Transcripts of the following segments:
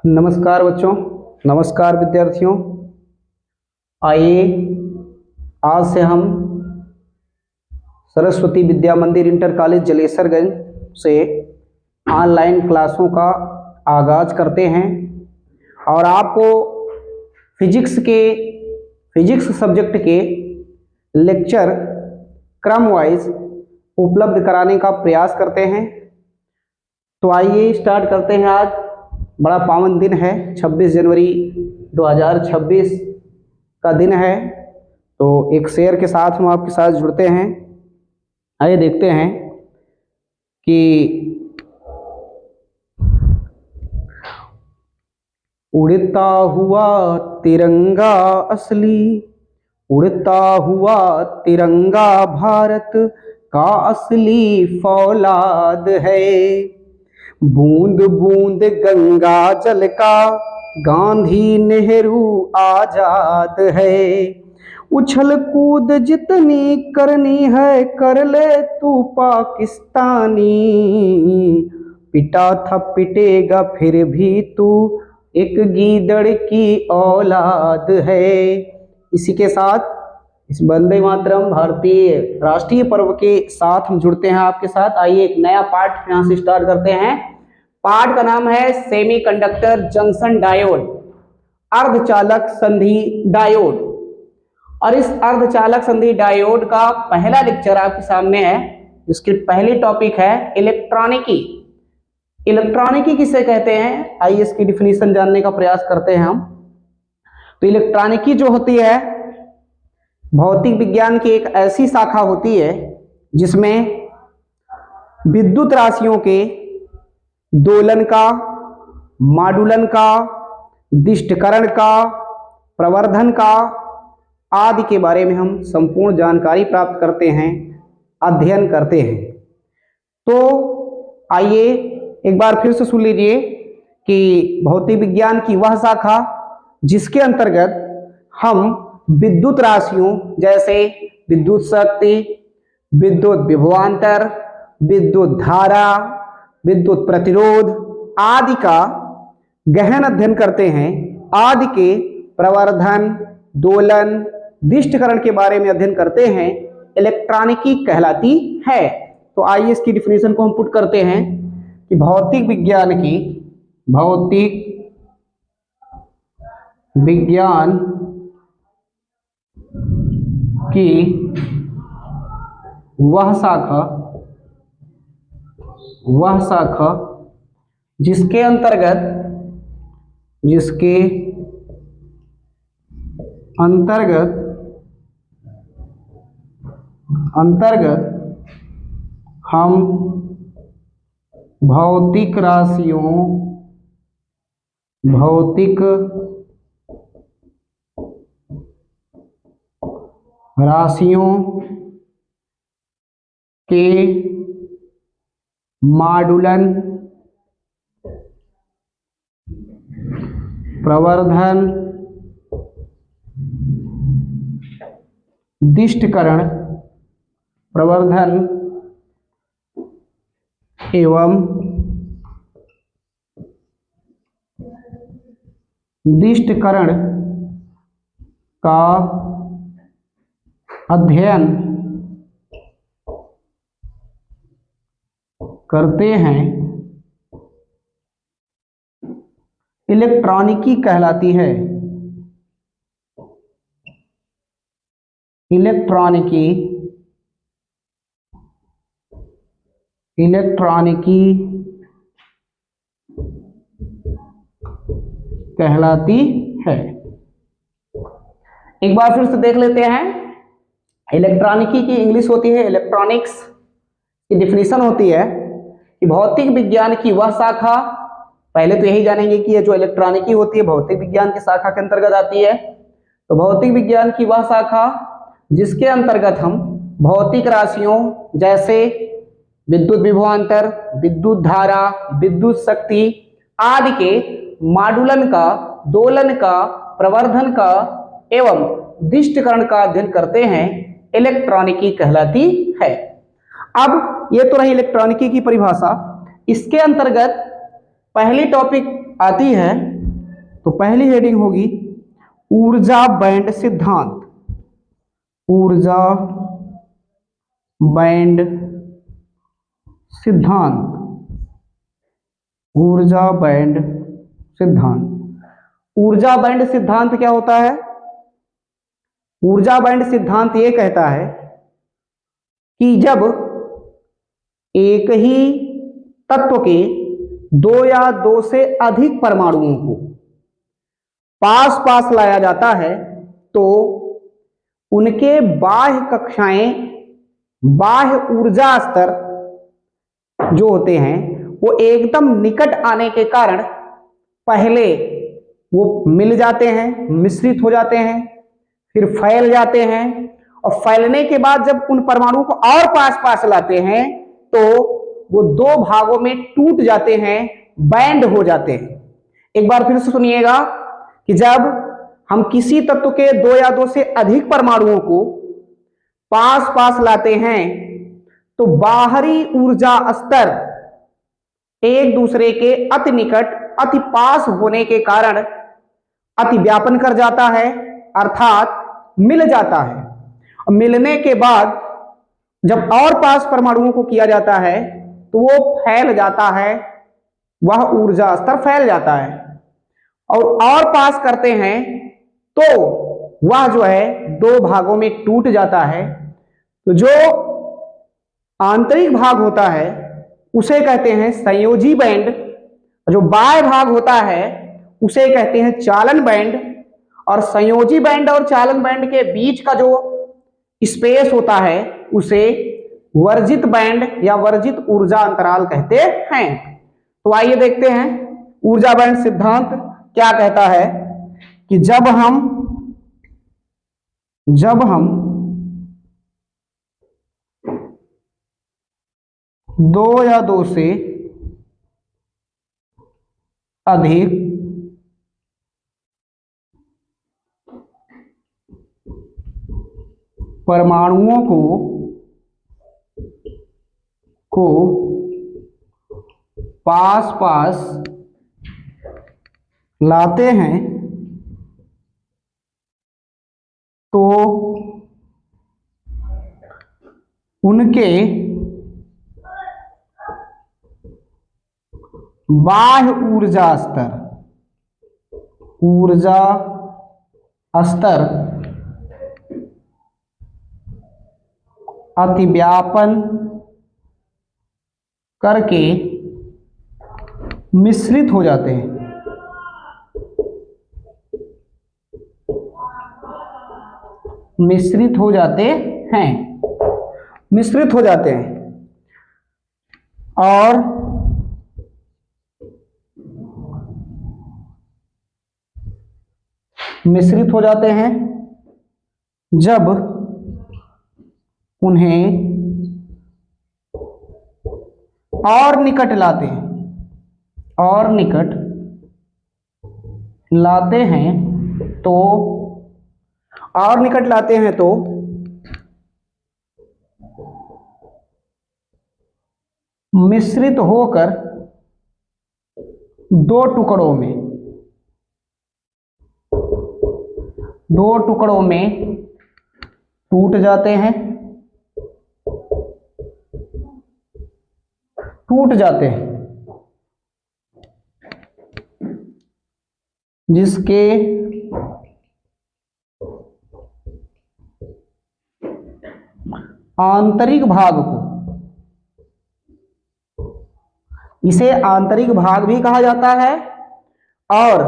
नमस्कार बच्चों, नमस्कार विद्यार्थियों। आइए आज से हम सरस्वती विद्या मंदिर इंटर कॉलेज जलेसरगंज से ऑनलाइन क्लासों का आगाज़ करते हैं और आपको फिजिक्स सब्जेक्ट के लेक्चर क्रम वाइज उपलब्ध कराने का प्रयास करते हैं। तो आइए स्टार्ट करते हैं। आज बड़ा पावन दिन है, 26 जनवरी 2026 का दिन है। तो एक शेर के साथ हम आपके साथ जुड़ते हैं। आइए देखते हैं कि उड़ता हुआ तिरंगा असली, उड़ता हुआ तिरंगा भारत का असली फौलाद है। बूंद बूंद गंगा जल का गांधी नेहरू आजाद है। उछल कूद जितनी करनी है कर ले तू पाकिस्तानी, पिटा था पिटेगा फिर भी तू एक गीदड़ की औलाद है। इसी के साथ इस वंदे मातरम भारतीय राष्ट्रीय पर्व के साथ हम जुड़ते हैं आपके साथ। आइए एक नया पार्ट यहाँ से स्टार्ट करते हैं। पार्ट का नाम है सेमीकंडक्टर जंक्शन डायोड, अर्धचालक संधि डायोड। और इस अर्धचालक संधि डायोड का पहला लेक्चर आपके सामने है, जिसकी पहली टॉपिक है इलेक्ट्रॉनिकी। इलेक्ट्रॉनिकी किसे कहते हैं, आइए इसकी डिफिनीशन जानने का प्रयास करते हैं हम। तो इलेक्ट्रॉनिकी जो होती है भौतिक विज्ञान की एक ऐसी शाखा होती है जिसमें विद्युत राशियों के दोलन का, माडुलन का, दिष्टकरण का, प्रवर्धन का आदि के बारे में हम संपूर्ण जानकारी प्राप्त करते हैं, अध्ययन करते हैं। तो आइए एक बार फिर से सुन लीजिए कि भौतिक विज्ञान की वह शाखा जिसके अंतर्गत हम विद्युत राशियों जैसे विद्युत शक्ति, विद्युत विभवांतर, विद्युत धारा, विद्युत प्रतिरोध आदि का गहन अध्ययन करते हैं। आदि के प्रवर्धन, दोलन, दिष्टकरण के बारे में अध्ययन करते हैं, इलेक्ट्रॉनिकी कहलाती है। तो आइए इसकी डिफिनेशन को हम पुट करते हैं कि भौतिक विज्ञान की वह शाखा जिसके अंतर्गत हम भौतिक राशियों के माडुलन, प्रवर्धन, दिष्टकरण, प्रवर्धन एवं दिष्टकरण का अध्ययन करते हैं, इलेक्ट्रॉनिकी कहलाती है। इलेक्ट्रॉनिकी कहलाती है। एक बार फिर से देख लेते हैं। इलेक्ट्रॉनिकी की इंग्लिश होती है इलेक्ट्रॉनिक्स। की डिफिनीशन होती है कि भौतिक विज्ञान की वह शाखा, पहले तो यही जानेंगे कि ये जो इलेक्ट्रॉनिकी होती है भौतिक विज्ञान की शाखा के अंतर्गत आती है। तो भौतिक विज्ञान की वह शाखा जिसके अंतर्गत हम भौतिक राशियों जैसे विद्युत विभवांतर, विद्युत धारा, विद्युत शक्ति आदि के माडुलन का, दोलन का, प्रवर्धन का एवं दिष्टकरण का अध्ययन करते हैं, इलेक्ट्रॉनिकी कहलाती है। अब ये तो रही इलेक्ट्रॉनिकी की परिभाषा। इसके अंतर्गत पहली टॉपिक आती है तो पहली हेडिंग होगी ऊर्जा बैंड सिद्धांत। ऊर्जा बैंड सिद्धांत। ऊर्जा बैंड सिद्धांत। ऊर्जा बैंड सिद्धांत क्या होता है? ऊर्जा बैंड सिद्धांत ये कहता है कि जब एक ही तत्व के दो या दो से अधिक परमाणुओं को पास पास लाया जाता है तो उनके बाह्य कक्षाएं, बाह्य ऊर्जा स्तर जो होते हैं वो एकदम निकट आने के कारण पहले वो मिल जाते हैं, मिश्रित हो जाते हैं, फिर फैल जाते हैं, और फैलने के बाद जब उन परमाणुओं को और पास पास लाते हैं तो वो दो भागों में टूट जाते हैं, बैंड हो जाते हैं। एक बार फिर से सुनिएगा कि जब हम किसी तत्व के दो या दो से अधिक परमाणुओं को पास पास लाते हैं तो बाहरी ऊर्जा स्तर एक दूसरे के अति निकट, अति पास होने के कारण अति व्यापन कर जाता है, अर्थात मिल जाता है। और मिलने के बाद जब और पास परमाणुओं को किया जाता है तो वो फैल जाता है, वह ऊर्जा स्तर फैल जाता है, और पास करते हैं तो वह जो है दो भागों में टूट जाता है। तो जो आंतरिक भाग होता है उसे कहते हैं संयोजी बैंड, जो बाह्य भाग होता है उसे कहते हैं चालन बैंड, और संयोजी बैंड और चालन बैंड के बीच का जो स्पेस होता है उसे वर्जित बैंड या वर्जित ऊर्जा अंतराल कहते हैं। तो आइए देखते हैं ऊर्जा बैंड सिद्धांत क्या कहता है कि जब हम दो या दो से अधिक परमाणुओं को पास पास लाते हैं तो उनके बाह्य ऊर्जा स्तर अतिव्यापन करके मिश्रित हो जाते हैं। मिश्रित हो जाते हैं और मिश्रित हो जाते हैं जब उन्हें और निकट लाते हैं तो मिश्रित होकर दो टुकड़ों में टूट जाते हैं, जिसके आंतरिक भाग को, इसे आंतरिक भाग भी कहा जाता है और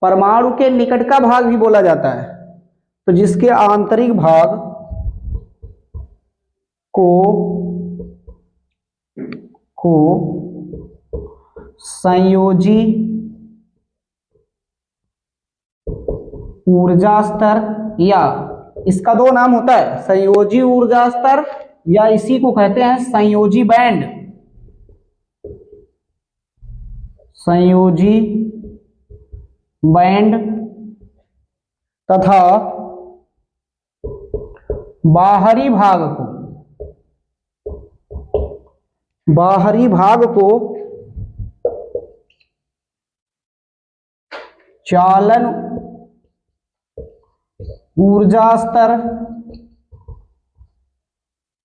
परमाणु के निकट का भाग भी बोला जाता है। तो जिसके आंतरिक भाग को संयोजी ऊर्जा स्तर, या इसका दो नाम होता है, संयोजी ऊर्जा स्तर या इसी को कहते हैं संयोजी बैंड। संयोजी बैंड तथा बाहरी भाग को चालन ऊर्जा स्तर,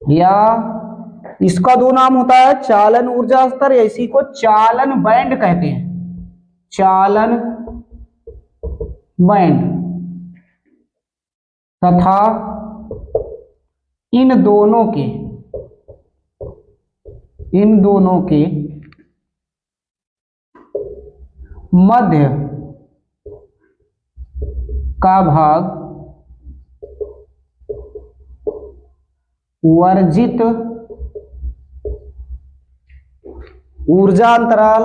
या इसका दो नाम होता है, चालन ऊर्जा स्तर, या इसी को चालन बैंड कहते हैं, चालन बैंड, तथा इन दोनों के मध्य का भाग वर्जित ऊर्जा अंतराल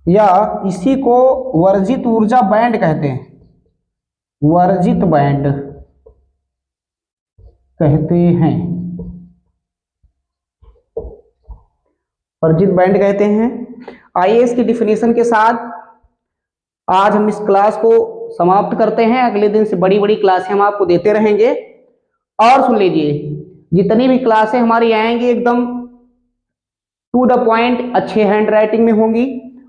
या इसी को वर्जित ऊर्जा बैंड कहते हैं, वर्जित बैंड कहते हैं, वर्जित बैंड कहते हैं। आइए इसकी डिफिनेशन के साथ आज हम इस क्लास को समाप्त करते हैं। अगले दिन से बड़ी बड़ी क्लासें हम आपको देते रहेंगे। और सुन लीजिए, जितनी भी क्लासें हमारी आएंगी एकदम टू द पॉइंट, अच्छे हैंड राइटिंग में होंगी,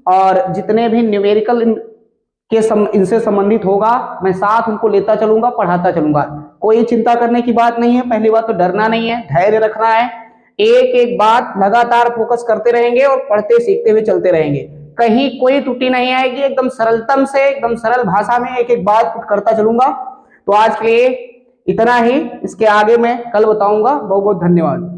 और जितने भी न्यूमेरिकल इनसे संबंधित होगा मैं साथ उनको लेता चलूंगा, पढ़ाता चलूंगा। कोई चिंता करने की बात नहीं है। पहली बात तो डरना नहीं है, धैर्य रखना है, एक एक बात लगातार फोकस करते रहेंगे और पढ़ते सीखते हुए चलते रहेंगे। कहीं कोई त्रुटि नहीं आएगी, एकदम सरलतम से एकदम सरल भाषा में एक एक बात करता चलूंगा। तो आज के लिए इतना ही, इसके आगे मैं कल बताऊंगा। बहुत बहुत धन्यवाद।